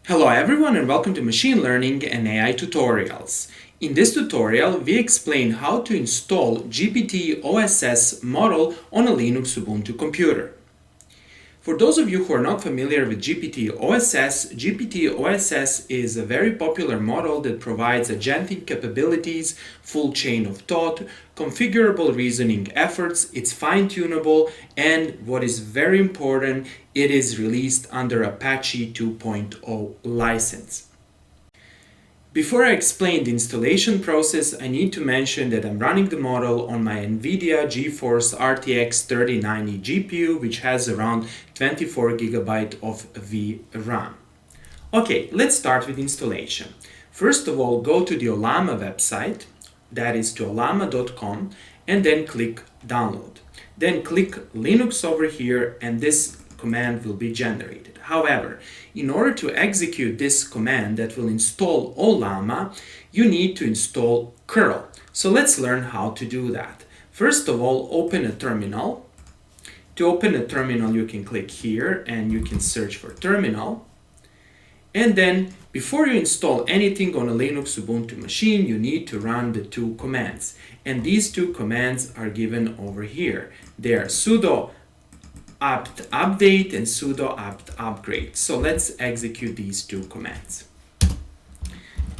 Hello everyone and welcome to Machine Learning and AI Tutorials. In this tutorial, we explain how to install GPT-OSS model on a Linux Ubuntu computer. For those of you who are not familiar with GPT-OSS, GPT-OSS is a very popular model that provides agentic capabilities, full chain of thought, configurable reasoning efforts, it's fine-tunable, and what is very important, it is released under Apache 2.0 license. Before I explain the installation process, I need to mention that I'm running the model on my NVIDIA GeForce RTX 3090 GPU, which has around 24 GB of VRAM. Okay, let's start with installation. First of all, go to the Ollama website, that is to ollama.com, and then click download. Then click Linux over here, and this command will be generated. However, in order to execute this command that will install Ollama, you need to install curl. So let's learn how to do that. First of all, open a terminal. To open a terminal, you can click here and you can search for terminal. And then, before you install anything on a Linux Ubuntu machine, you need to run the two commands. And these two commands are given over here. They are sudo apt update and sudo apt upgrade. So let's execute these two commands.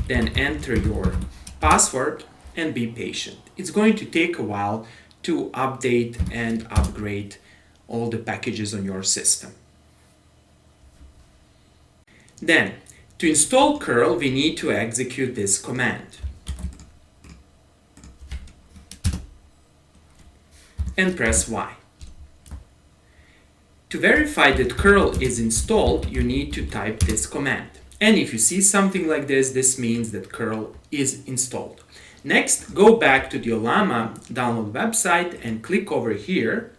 Then enter your password and be patient. It's going to take a while to update and upgrade all the packages on your system. Then, to install curl, we need to execute this command. And press Y. To verify that curl is installed, you need to type this command. And if you see something like this means that curl is installed. Next, go back to the Ollama download website and click over here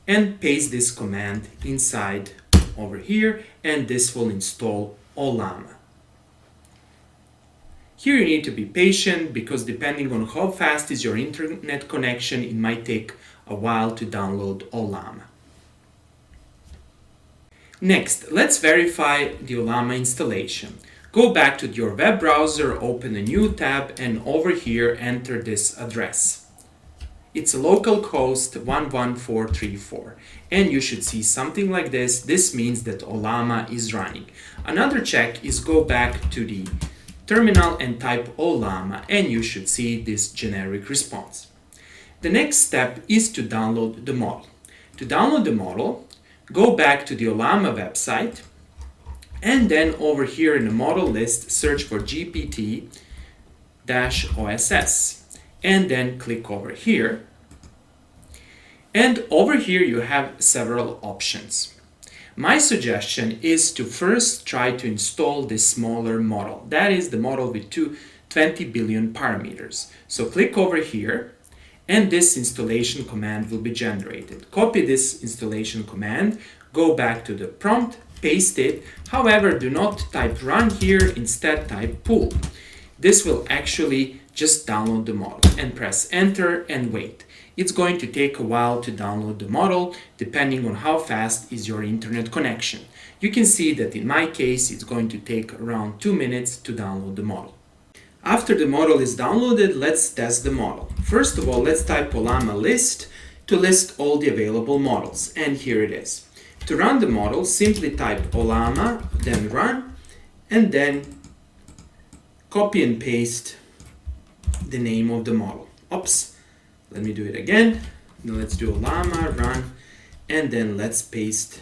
and paste this command inside over here, and this will install Ollama. Here you need to be patient because depending on how fast is your internet connection, it might take a while to download Ollama. Next, let's verify the Ollama installation. Go back to your web browser, open a new tab, and over here enter this address. It's a localhost 11434, and you should see something like this. This means that Ollama is running. Another check is go back to the terminal and type Ollama, and you should see this generic response. The next step is to download the model. To download the model, go back to the Ollama website, and then over here in the model list, search for GPT-OSS. And then click over here. And over here you have several options. My suggestion is to first try to install this smaller model. That is the model with 20 billion parameters. So click over here and this installation command will be generated. Copy this installation command, go back to the prompt, paste it. However, do not type run here, instead type pull. This will actually just download the model and press enter and wait. It's going to take a while to download the model depending on how fast is your internet connection. You can see that in my case it's going to take around 2 minutes to download the model. After the model is downloaded, let's test the model. First of all, let's type Ollama list to list all the available models, and here it is. To run the model, simply type Ollama, then run, and then copy and paste the name of the model. Oops, let me do it again. Now let's do Ollama, run, and then let's paste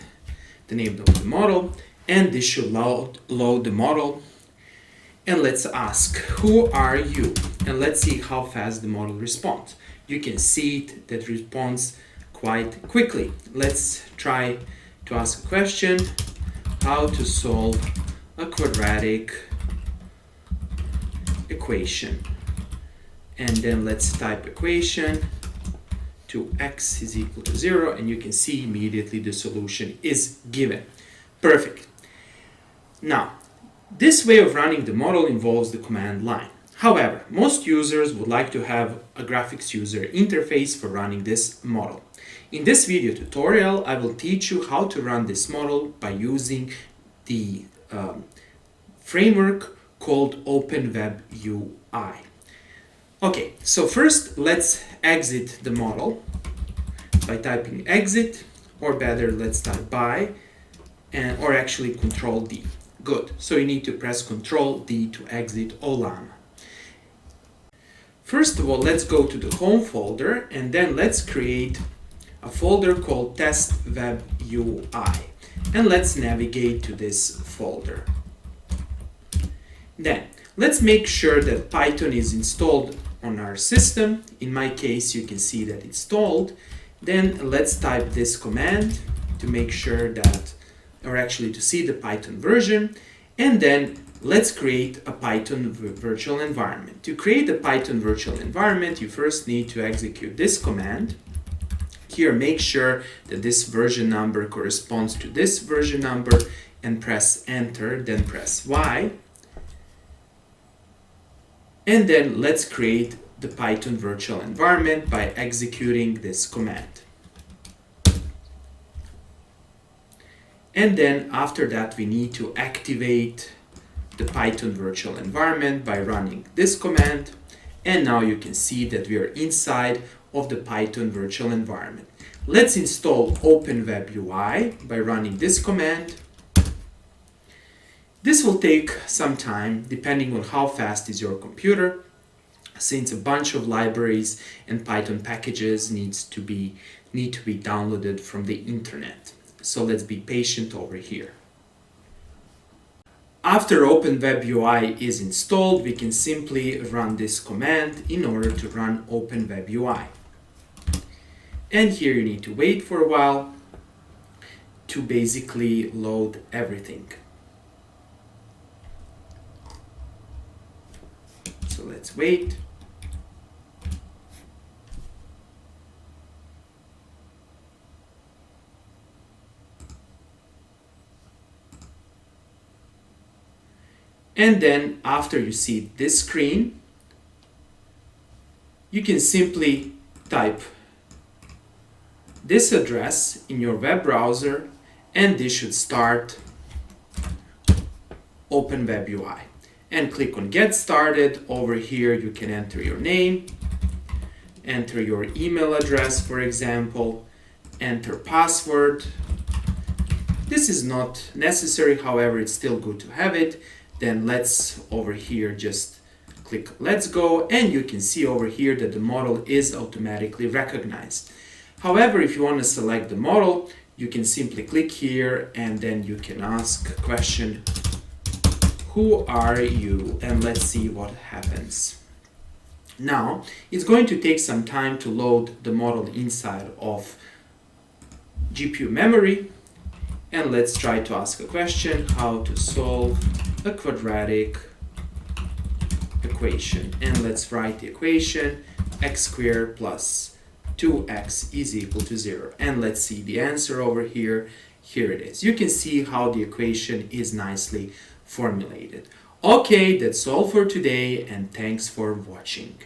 the name of the model, and this should load the model. And let's ask, who are you? And let's see how fast the model responds. You can see it that responds quite quickly. Let's try to ask a question, how to solve a quadratic equation. And then let's type equation to x is equal to 0, and you can see immediately the solution is given. Perfect. Now, this way of running the model involves the command line. However, most users would like to have a graphics user interface for running this model. In this video tutorial, I will teach you how to run this model by using the framework called OpenWebUI. Okay, so first let's exit the model by typing exit, or better, let's type by, or actually Control D. Good, so you need to press Control D to exit Ollama. First of all, let's go to the home folder and then let's create a folder called Test Web UI, and let's navigate to this folder. Then let's make sure that Python is installed on our system. In my case, you can see that it's installed. Then let's type this command to make sure that, or actually to see the Python version, and then let's create a Python virtual environment. To create a Python virtual environment, you first need to execute this command. Here, make sure that this version number corresponds to this version number and press enter, then press Y. And then let's create the Python virtual environment by executing this command. And then after that, we need to activate the Python virtual environment by running this command. And now you can see that we are inside of the Python virtual environment. Let's install OpenWebUI by running this command. This will take some time depending on how fast is your computer, since a bunch of libraries and Python packages need to be downloaded from the internet. So let's be patient over here. After OpenWebUI is installed, we can simply run this command in order to run OpenWebUI. And here you need to wait for a while to basically load everything. So let's wait. And then after you see this screen, you can simply type this address in your web browser, and this should start OpenWebUI. And click on Get Started. Over here you can enter your name, enter your email address, for example, enter password. This is not necessary, however, it's still good to have it. Then let's over here just click Let's Go, and you can see over here that the model is automatically recognized. However, if you want to select the model, you can simply click here and then you can ask a question, who are you? And let's see what happens. Now, it's going to take some time to load the model inside of GPU memory. And let's try to ask a question, how to solve a quadratic equation. And let's write the equation, x squared plus 2x is equal to 0. And let's see the answer over here. Here it is. You can see how the equation is nicely formulated. Okay, that's all for today, and thanks for watching.